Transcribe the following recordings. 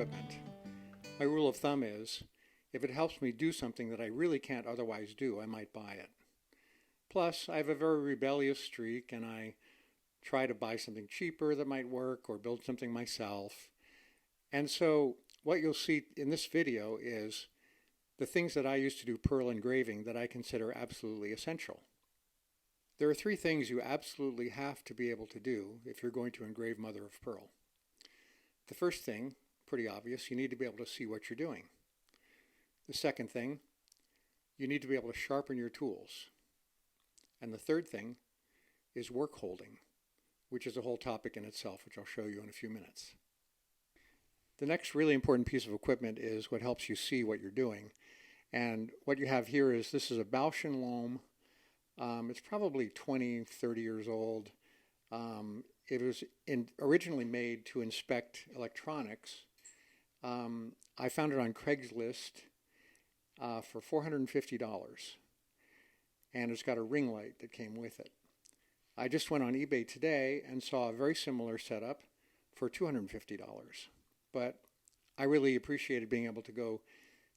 equipment. My rule of thumb is, if it helps me do something that I really can't otherwise do, I might buy it. Plus, I have a very rebellious streak and I try to buy something cheaper that might work or build something myself. And so what you'll see in this video is the things that I use to do pearl engraving that I consider absolutely essential. There are three things you absolutely have to be able to do if you're going to engrave mother of pearl. The first thing, pretty obvious, you need to be able to see what you're doing. The second thing, you need to be able to sharpen your tools. And the third thing is work holding, which is a whole topic in itself, which I'll show you in a few minutes. The next really important piece of equipment is what helps you see what you're doing. And what you have here is, this is a Bausch & Lomb. It's probably 20, 30 years old. It was originally made to inspect electronics. I found it on Craigslist for $450. And it's got a ring light that came with it. I just went on eBay today and saw a very similar setup for $250. But I really appreciated being able to go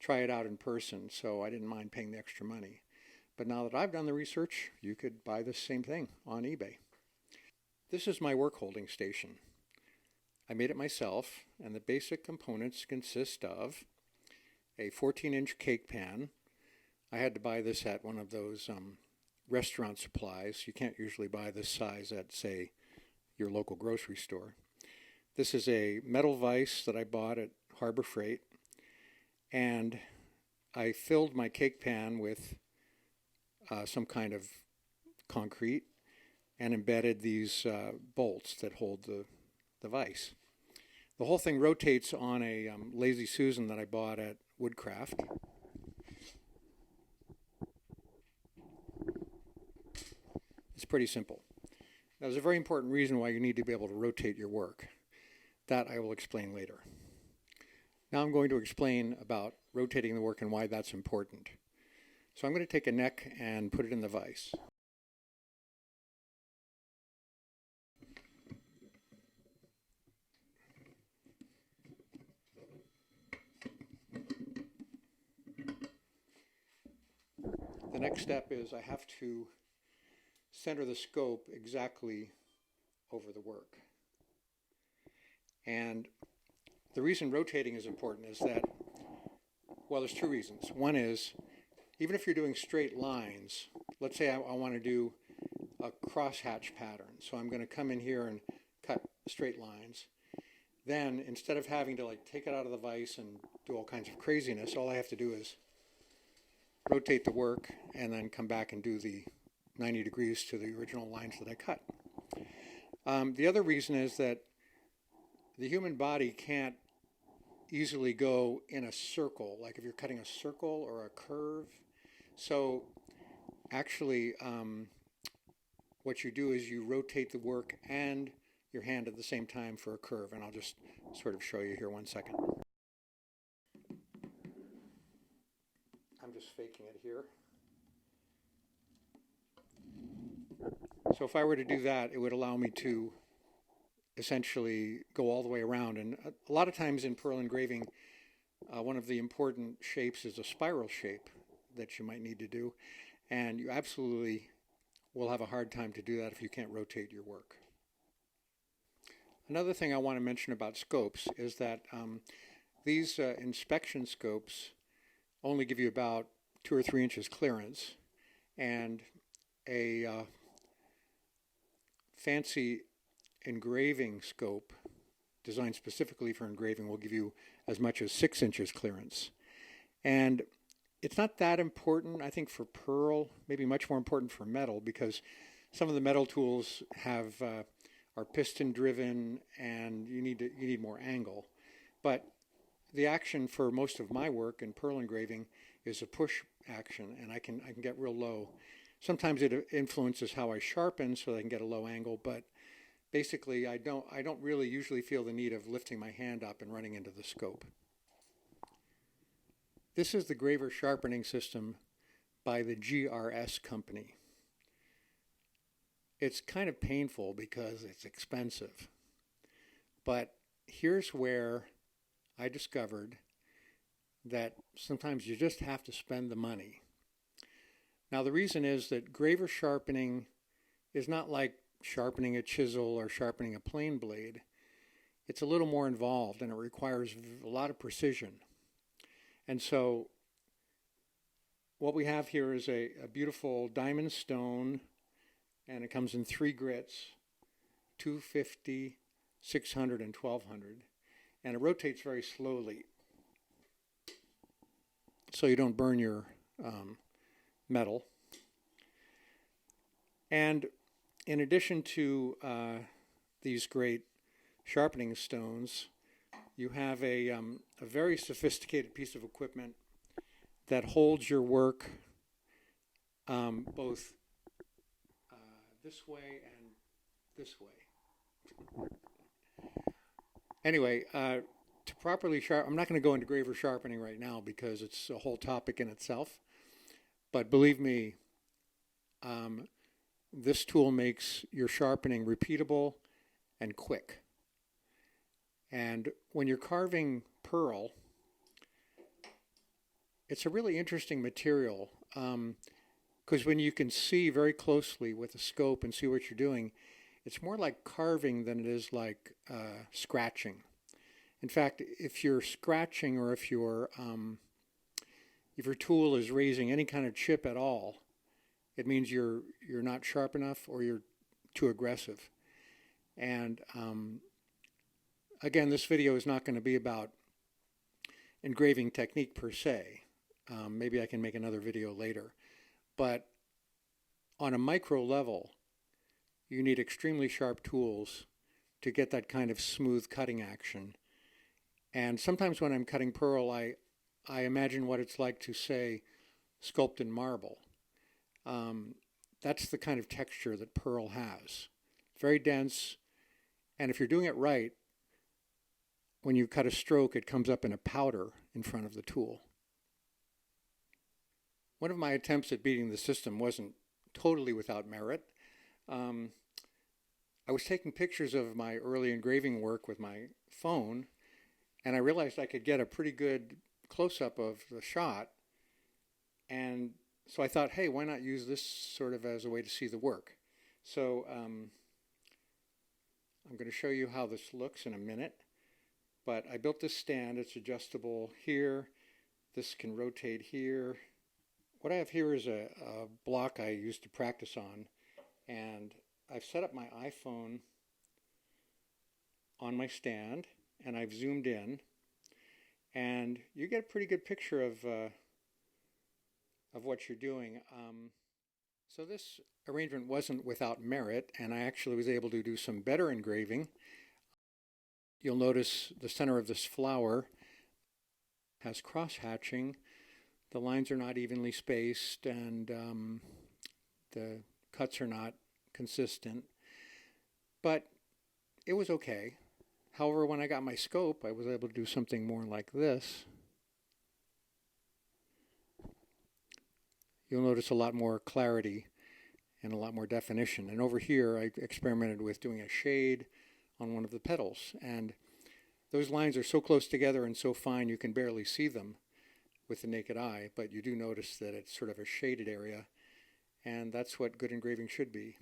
try it out in person, so I didn't mind paying the extra money. But now that I've done the research, you could buy the same thing on eBay. This is my work holding station. I made it myself, and the basic components consist of a 14-inch cake pan. I had to buy this at one of those restaurant supplies. You can't usually buy this size at, say, your local grocery store. This is a metal vise that I bought at Harbor Freight, and I filled my cake pan with some kind of concrete and embedded these bolts that hold the vise. The whole thing rotates on a Lazy Susan that I bought at Woodcraft. It's pretty simple. Now, there's a very important reason why you need to be able to rotate your work. That I will explain later. Now I'm going to explain about rotating the work and why that's important. So I'm going to take a neck and put it in the vise. The next step is I have to center the scope exactly over the work. And the reason rotating is important is that, well, there's two reasons. One is, even if you're doing straight lines, let's say I want to do a crosshatch pattern. So I'm going to come in here and cut straight lines. Then, instead of having to take it out of the vise and do all kinds of craziness, all I have to do is rotate the work and then come back and do the 90 degrees to the original lines that I cut. The other reason is that the human body can't easily go in a circle, like if you're cutting a circle or a curve. So actually what you do is you rotate the work and your hand at the same time for a curve, and I'll just sort of show you here one second. I'm just faking it here. So if I were to do that, it would allow me to essentially go all the way around. And a lot of times in pearl engraving, one of the important shapes is a spiral shape that you might need to do. And you absolutely will have a hard time to do that if you can't rotate your work. Another thing I want to mention about scopes is that these inspection scopes only give you about 2 or 3 inches clearance, and a fancy engraving scope designed specifically for engraving will give you as much as 6 inches clearance. And it's not that important, I think, for pearl, maybe much more important for metal, because some of the metal tools are piston driven and you need more angle. But the action for most of my work in pearl engraving is a push action, and I can get real low. Sometimes it influences how I sharpen so I can get a low angle, but basically I don't really usually feel the need of lifting my hand up and running into the scope. This is the Graver sharpening system by the GRS company. It's kind of painful because it's expensive, but here's where I discovered that sometimes you just have to spend the money. Now, the reason is that graver sharpening is not like sharpening a chisel or sharpening a plane blade. It's a little more involved and it requires a lot of precision. And so what we have here is a beautiful diamond stone, and it comes in 3 grits, 250, 600, and 1200. And it rotates very slowly so you don't burn your metal. And in addition to these great sharpening stones, you have a very sophisticated piece of equipment that holds your work both this way and this way. Anyway, to properly I'm not going to go into graver sharpening right now because it's a whole topic in itself. But believe me, this tool makes your sharpening repeatable and quick. And when you're carving pearl, it's a really interesting material because when you can see very closely with a scope and see what you're doing, it's more like carving than it is like scratching. In fact, if you're scratching or if your tool is raising any kind of chip at all, it means you're not sharp enough or you're too aggressive. And again, this video is not going to be about engraving technique per se. Maybe I can make another video later. But on a micro level, you need extremely sharp tools to get that kind of smooth cutting action. And sometimes when I'm cutting pearl, I imagine what it's like to, say, sculpt in marble. That's the kind of texture that pearl has. Very dense, and if you're doing it right, when you cut a stroke, it comes up in a powder in front of the tool. One of my attempts at beating the system wasn't totally without merit. I was taking pictures of my early engraving work with my phone, and I realized I could get a pretty good close-up of the shot. And so I thought, hey, why not use this sort of as a way to see the work? So I'm going to show you how this looks in a minute. But I built this stand. It's adjustable here. This can rotate here. What I have here is a block I used to practice on. And I've set up my iPhone on my stand, and I've zoomed in. And you get a pretty good picture of what you're doing. So this arrangement wasn't without merit, and I actually was able to do some better engraving. You'll notice the center of this flower has cross-hatching. The lines are not evenly spaced, and the cuts are not consistent. But it was okay. However, when I got my scope, I was able to do something more like this. You'll notice a lot more clarity and a lot more definition. And over here, I experimented with doing a shade on one of the petals. And those lines are so close together and so fine you can barely see them with the naked eye, but you do notice that it's sort of a shaded area, and that's what good engraving should be.